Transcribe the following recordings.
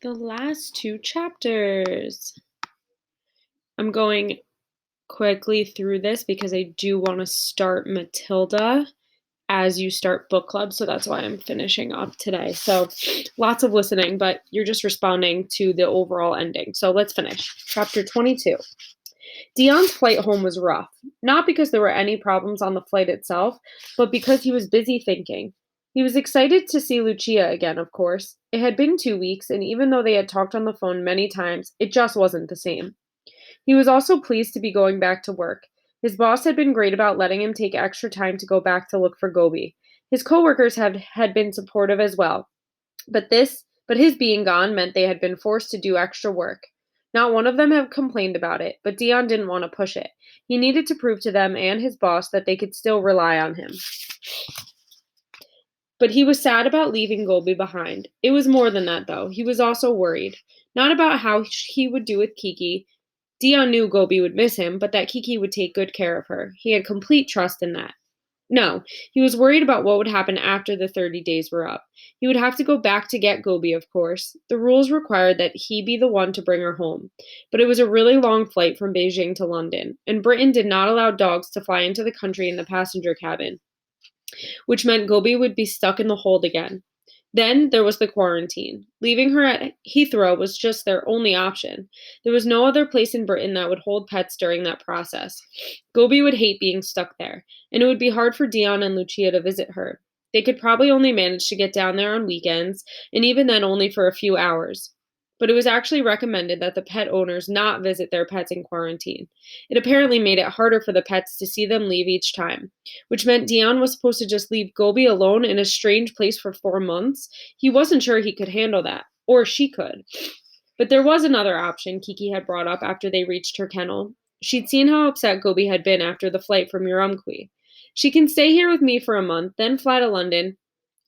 The last two chapters. I'm going quickly through this because I do want to start Matilda as you start book club, so that's why I'm finishing up today. So lots of listening, but you're just responding to the overall ending. So let's finish. Chapter 22. Dion's flight home was rough, not because there were any problems on the flight itself, but because he was busy thinking. He was excited to see Lucia again, of course. It had been 2 weeks, and even though they had talked on the phone many times, it just wasn't the same. He was also pleased to be going back to work. His boss had been great about letting him take extra time to go back to look for Gobi. His coworkers had been supportive as well, but his being gone meant they had been forced to do extra work. Not one of them had complained about it, but Dion didn't want to push it. He needed to prove to them and his boss that they could still rely on him. But he was sad about leaving Gobi behind. It was more than that, though. He was also worried. Not about how he would do with Kiki. Dion knew Gobi would miss him, but that Kiki would take good care of her. He had complete trust in that. No, he was worried about what would happen after the 30 days were up. He would have to go back to get Gobi, of course. The rules required that he be the one to bring her home. But it was a really long flight from Beijing to London, and Britain did not allow dogs to fly into the country in the passenger cabin, which meant Gobi would be stuck in the hold again. Then there was the quarantine. Leaving her at Heathrow was just their only option. There was no other place in Britain that would hold pets during that process. Gobi would hate being stuck there, and it would be hard for Dion and Lucia to visit her. They could probably only manage to get down there on weekends, and even then only for a few hours. But it was actually recommended that the pet owners not visit their pets in quarantine. It apparently made it harder for the pets to see them leave each time, which meant Dion was supposed to just leave Gobi alone in a strange place for 4 months. He wasn't sure he could handle that, or she could. But there was another option Kiki had brought up after they reached her kennel. She'd seen how upset Gobi had been after the flight from Urumqi. She can stay here with me for a month, then fly to London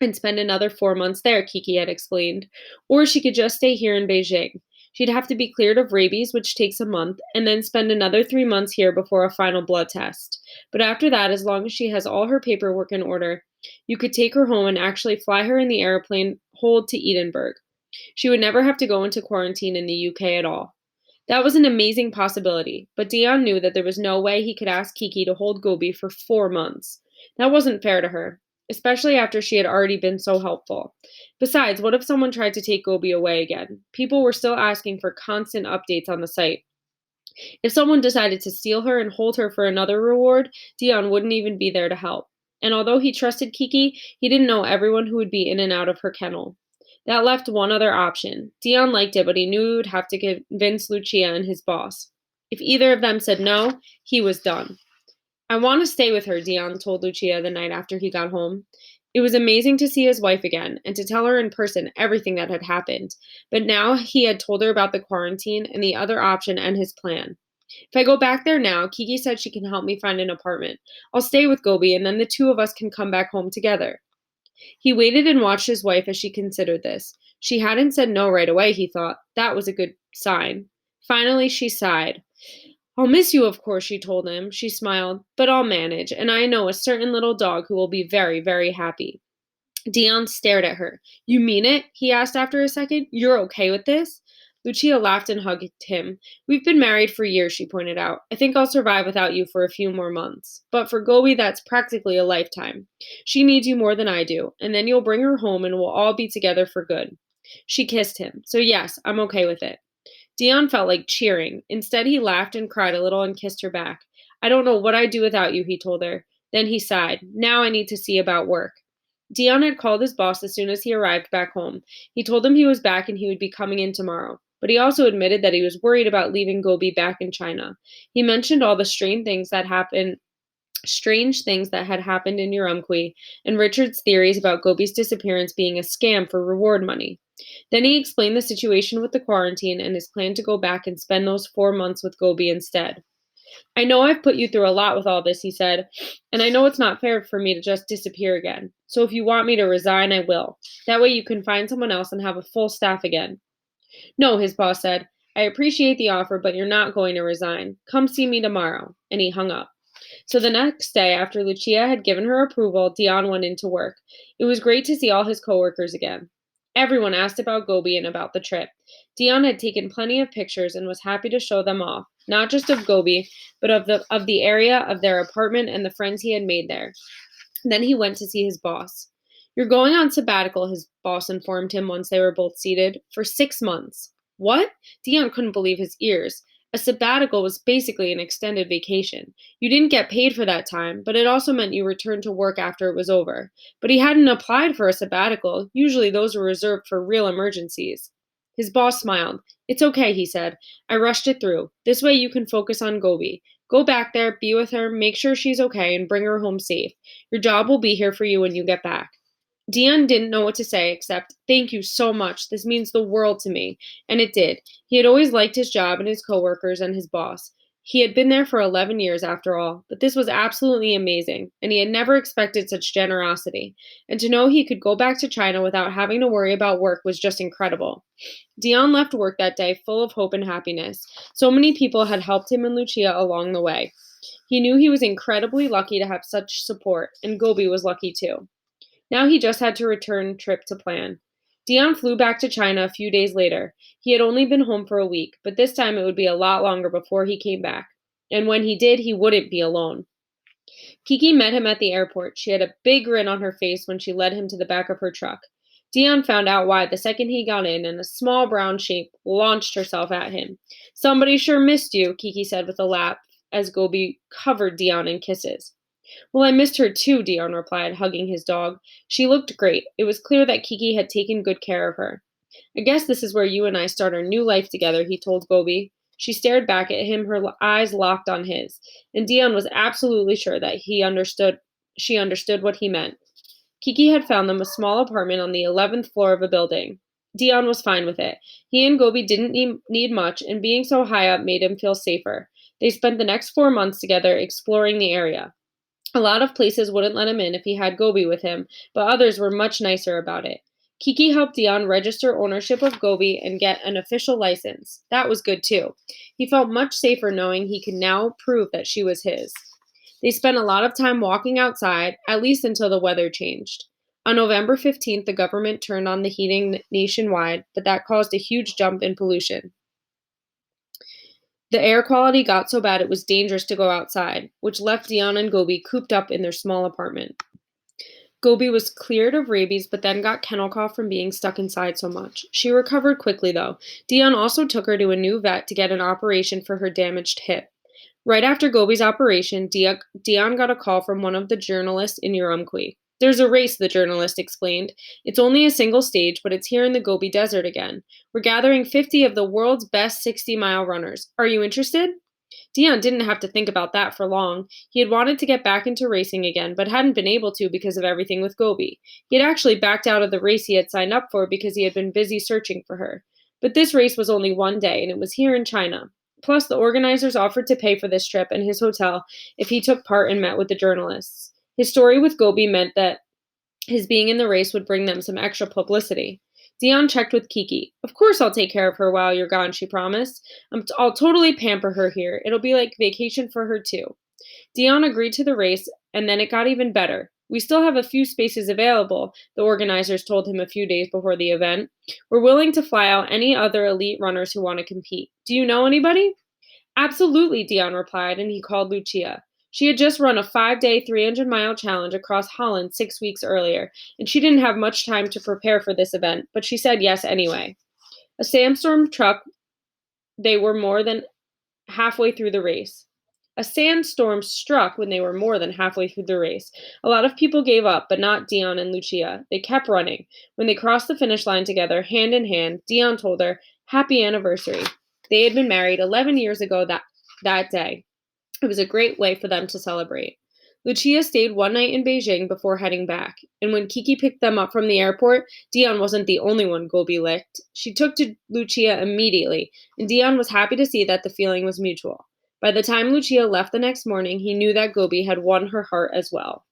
and spend another 4 months there, Kiki had explained. Or she could just stay here in Beijing. She'd have to be cleared of rabies, which takes a month, and then spend another 3 months here before a final blood test. But after that, as long as she has all her paperwork in order, you could take her home and actually fly her in the airplane hold to Edinburgh. She would never have to go into quarantine in the UK at all. That was an amazing possibility, but Dion knew that there was no way he could ask Kiki to hold Gobi for 4 months. That wasn't fair to her, especially after she had already been so helpful. Besides, what if someone tried to take Gobi away again? People were still asking for constant updates on the site. If someone decided to steal her and hold her for another reward, Dion wouldn't even be there to help. And although he trusted Kiki, he didn't know everyone who would be in and out of her kennel. That left one other option. Dion liked it, but he knew he would have to convince Lucia and his boss. If either of them said no, he was done. I want to stay with her, Dion told Lucia the night after he got home. It was amazing to see his wife again and to tell her in person everything that had happened. But now he had told her about the quarantine and the other option and his plan. If I go back there now, Kiki said she can help me find an apartment. I'll stay with Gobi and then the two of us can come back home together. He waited and watched his wife as she considered this. She hadn't said no right away, he thought. That was a good sign. Finally, she sighed. I'll miss you, of course, she told him. She smiled, but I'll manage, and I know a certain little dog who will be very, very happy. Dion stared at her. You mean it? He asked after a second. You're okay with this? Lucia laughed and hugged him. We've been married for years, she pointed out. I think I'll survive without you for a few more months. But for Gobi, that's practically a lifetime. She needs you more than I do, and then you'll bring her home and we'll all be together for good. She kissed him. So yes, I'm okay with it. Dion felt like cheering. Instead, he laughed and cried a little and kissed her back. I don't know what I'd do without you, he told her. Then he sighed. Now I need to see about work. Dion had called his boss as soon as he arrived back home. He told him he was back and he would be coming in tomorrow. But he also admitted that he was worried about leaving Gobi back in China. He mentioned all the strange things that had happened in Urumqi, and Richard's theories about Gobi's disappearance being a scam for reward money. Then he explained the situation with the quarantine and his plan to go back and spend those 4 months with Gobi instead. I know I've put you through a lot with all this, he said, and I know it's not fair for me to just disappear again. So if you want me to resign, I will. That way you can find someone else and have a full staff again. No, his boss said. I appreciate the offer, but you're not going to resign. Come see me tomorrow. And he hung up. So the next day, after Lucia had given her approval, Dion went into work. It was great to see all his coworkers again. Everyone asked about Gobi and about the trip. Dion had taken plenty of pictures and was happy to show them off, not just of Gobi, but of the area of their apartment and the friends he had made there. Then he went to see his boss. You're going on sabbatical, his boss informed him once they were both seated, for 6 months. What? Dion couldn't believe his ears. A sabbatical was basically an extended vacation. You didn't get paid for that time, but it also meant you returned to work after it was over. But he hadn't applied for a sabbatical. Usually those were reserved for real emergencies. His boss smiled. It's okay, he said. I rushed it through. This way you can focus on Gobi. Go back there, be with her, make sure she's okay, and bring her home safe. Your job will be here for you when you get back. Dion didn't know what to say except, thank you so much. This means the world to me. And it did. He had always liked his job and his coworkers and his boss. He had been there for 11 years after all, but this was absolutely amazing, and he had never expected such generosity. And to know he could go back to China without having to worry about work was just incredible. Dion left work that day full of hope and happiness. So many people had helped him and Lucia along the way. He knew he was incredibly lucky to have such support, and Gobi was lucky too. Now he just had to return trip to plan. Dion flew back to China a few days later. He had only been home for a week, but this time it would be a lot longer before he came back. And when he did, he wouldn't be alone. Kiki met him at the airport. She had a big grin on her face when she led him to the back of her truck. Dion found out why the second he got in, and a small brown shape launched herself at him. Somebody sure missed you, Kiki said with a laugh as Gobi covered Dion in kisses. Well, I missed her too, Dion replied, hugging his dog. She looked great. It was clear that Kiki had taken good care of her. I guess this is where you and I start our new life together, he told Gobi. She stared back at him, her eyes locked on his, and Dion was absolutely sure that she understood what he meant. Kiki had found them a small apartment on the 11th floor of a building. Dion was fine with it. He and Gobi didn't need much, and being so high up made him feel safer. They spent the next 4 months together exploring the area. A lot of places wouldn't let him in if he had Gobi with him, but others were much nicer about it. Kiki helped Dion register ownership of Gobi and get an official license. That was good too. He felt much safer knowing he could now prove that she was his. They spent a lot of time walking outside, at least until the weather changed. On November 15th, the government turned on the heating nationwide, but that caused a huge jump in pollution. The air quality got so bad it was dangerous to go outside, which left Dion and Gobi cooped up in their small apartment. Gobi was cleared of rabies but then got kennel cough from being stuck inside so much. She recovered quickly though. Dion also took her to a new vet to get an operation for her damaged hip. Right after Gobi's operation, Dion got a call from one of the journalists in Urumqi. There's a race, the journalist explained. It's only a single stage, but it's here in the Gobi Desert again. We're gathering 50 of the world's best 60-mile runners. Are you interested? Dion didn't have to think about that for long. He had wanted to get back into racing again, but hadn't been able to because of everything with Gobi. He had actually backed out of the race he had signed up for because he had been busy searching for her. But this race was only one day, and it was here in China. Plus, the organizers offered to pay for this trip and his hotel if he took part and met with the journalists. His story with Gobi meant that his being in the race would bring them some extra publicity. Dion checked with Kiki. Of course I'll take care of her while you're gone, she promised. I'll totally pamper her here. It'll be like vacation for her too. Dion agreed to the race, and then it got even better. We still have a few spaces available, the organizers told him a few days before the event. We're willing to fly out any other elite runners who want to compete. Do you know anybody? Absolutely, Dion replied, and he called Lucia. She had just run a 5-day, 300-mile challenge across Holland 6 weeks earlier, and she didn't have much time to prepare for this event, but she said yes anyway. A sandstorm struck. They were more than halfway through the race. A sandstorm struck when they were more than halfway through the race. A lot of people gave up, but not Dion and Lucia. They kept running. When they crossed the finish line together, hand in hand, Dion told her, "Happy anniversary." They had been married 11 years ago that day. It was a great way for them to celebrate. Lucia stayed one night in Beijing before heading back, and when Kiki picked them up from the airport, Dion wasn't the only one Gobi licked. She took to Lucia immediately, and Dion was happy to see that the feeling was mutual. By the time Lucia left the next morning, he knew that Gobi had won her heart as well.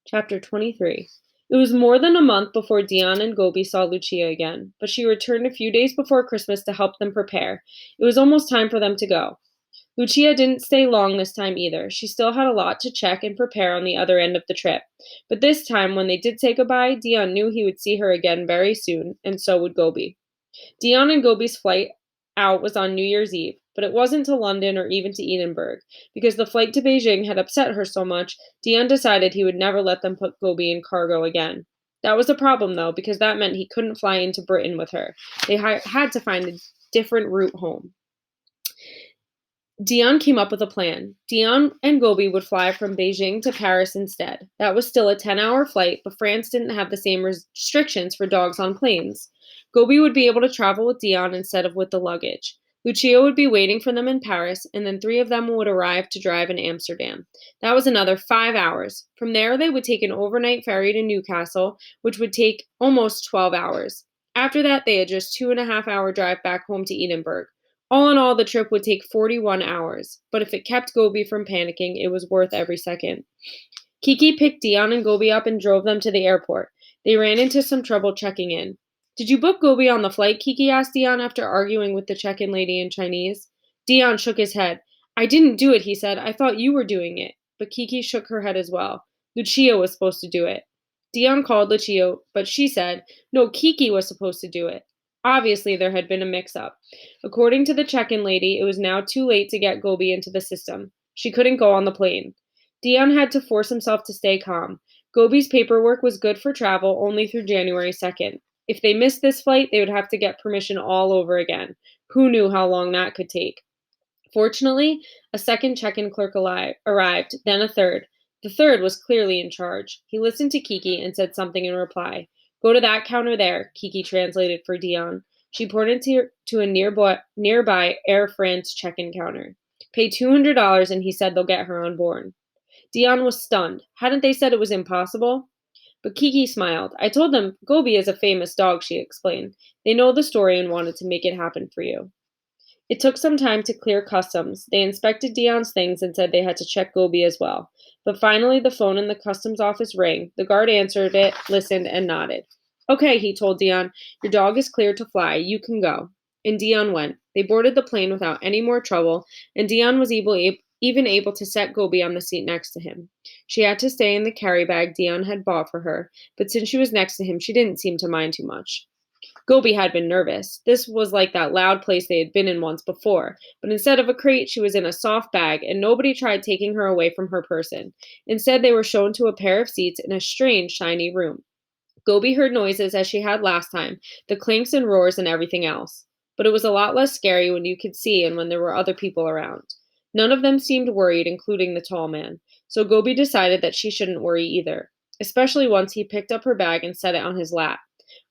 Chapter 23. It was more than a month before Dion and Gobi saw Lucia again, but she returned a few days before Christmas to help them prepare. It was almost time for them to go. Lucia didn't stay long this time either. She still had a lot to check and prepare on the other end of the trip. But this time, when they did say goodbye, Dion knew he would see her again very soon, and so would Gobi. Dion and Gobi's flight out was on New Year's Eve, but it wasn't to London or even to Edinburgh. Because the flight to Beijing had upset her so much, Dion decided he would never let them put Gobi in cargo again. That was a problem, though, because that meant he couldn't fly into Britain with her. They had to find a different route home. Dion came up with a plan. Dion and Gobi would fly from Beijing to Paris instead. That was still a 10-hour flight, but France didn't have the same restrictions for dogs on planes. Gobi would be able to travel with Dion instead of with the luggage. Lucia would be waiting for them in Paris, and then 3 of them would arrive to drive in Amsterdam. That was another 5 hours. From there, they would take an overnight ferry to Newcastle, which would take almost 12 hours. After that, they had just 2.5-hour drive back home to Edinburgh. All in all, the trip would take 41 hours, but if it kept Gobi from panicking, it was worth every second. Kiki picked Dion and Gobi up and drove them to the airport. They ran into some trouble checking in. Did you book Gobi on the flight? Kiki asked Dion after arguing with the check-in lady in Chinese. Dion shook his head. I didn't do it, he said. I thought you were doing it. But Kiki shook her head as well. Lucia was supposed to do it. Dion called Lucia, but she said, no, Kiki was supposed to do it. Obviously, there had been a mix-up. According to the check-in lady, it was now too late to get Gobi into the system. She couldn't go on the plane. Dion had to force himself to stay calm. Gobi's paperwork was good for travel only through January 2nd. If they missed this flight, they would have to get permission all over again. Who knew how long that could take? Fortunately, a second check-in clerk arrived, then a third. The third was clearly in charge. He listened to Kiki and said something in reply. Go to that counter there, Kiki translated for Dion. She pointed to a nearby Air France check-in counter. Pay $200 and he said they'll get her on board. Dion was stunned. Hadn't they said it was impossible? But Kiki smiled. I told them Gobi is a famous dog, she explained. They know the story and wanted to make it happen for you. It took some time to clear customs. They inspected Dion's things and said they had to check Gobi as well. But finally, the phone in the customs office rang. The guard answered it, listened, and nodded. Okay, he told Dion, your dog is cleared to fly. You can go. And Dion went. They boarded the plane without any more trouble, and Dion was even able to set Gobi on the seat next to him. She had to stay in the carry bag Dion had bought for her, but since she was next to him, she didn't seem to mind too much. Gobi had been nervous. This was like that loud place they had been in once before, but instead of a crate, she was in a soft bag, and nobody tried taking her away from her person. Instead, they were shown to a pair of seats in a strange, shiny room. Gobi heard noises as she had last time, the clinks and roars and everything else. But it was a lot less scary when you could see and when there were other people around. None of them seemed worried, including the tall man. So Gobi decided that she shouldn't worry either, especially once he picked up her bag and set it on his lap.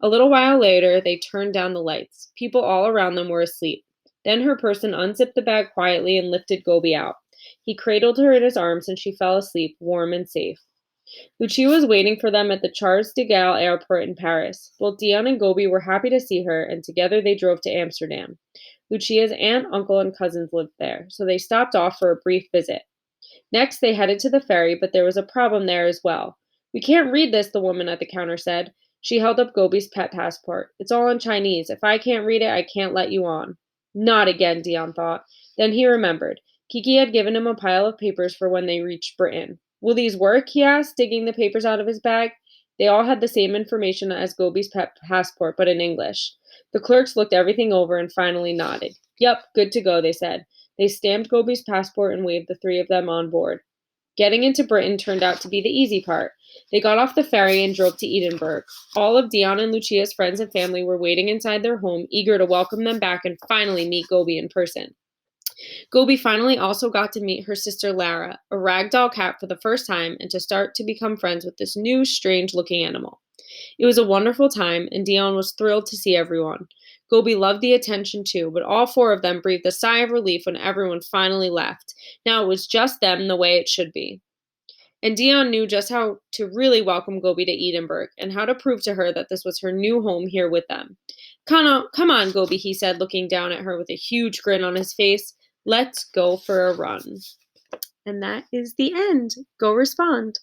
A little while later, they turned down the lights. People all around them were asleep. Then her person unzipped the bag quietly and lifted Gobi out. He cradled her in his arms and she fell asleep, warm and safe. Lucia was waiting for them at the Charles de Gaulle airport in Paris. Both Dion and Gobi were happy to see her, and together they drove to Amsterdam. Lucia's aunt, uncle, and cousins lived there, so they stopped off for a brief visit. Next, they headed to the ferry, but there was a problem there as well. We can't read this, the woman at the counter said. She held up Gobi's pet passport. It's all in Chinese. If I can't read it, I can't let you on. Not again, Dion thought. Then he remembered. Kiki had given him a pile of papers for when they reached Britain. Will these work? He asked, digging the papers out of his bag. They all had the same information as Gobi's pet passport, but in English. The clerks looked everything over and finally nodded. Yep, good to go, they said. They stamped Gobi's passport and waved the 3 of them on board. Getting into Britain turned out to be the easy part. They got off the ferry and drove to Edinburgh. All of Dion and Lucia's friends and family were waiting inside their home, eager to welcome them back and finally meet Gobi in person. Gobi finally also got to meet her sister Lara, a ragdoll cat, for the first time and to start to become friends with this new, strange-looking animal. It was a wonderful time, and Dion was thrilled to see everyone. Gobi loved the attention too, but all 4 of them breathed a sigh of relief when everyone finally left. Now it was just them the way it should be. And Dion knew just how to really welcome Gobi to Edinburgh and how to prove to her that this was her new home here with them. Come on, Gobi, he said, looking down at her with a huge grin on his face. Let's go for a run. And that is the end. Go respond.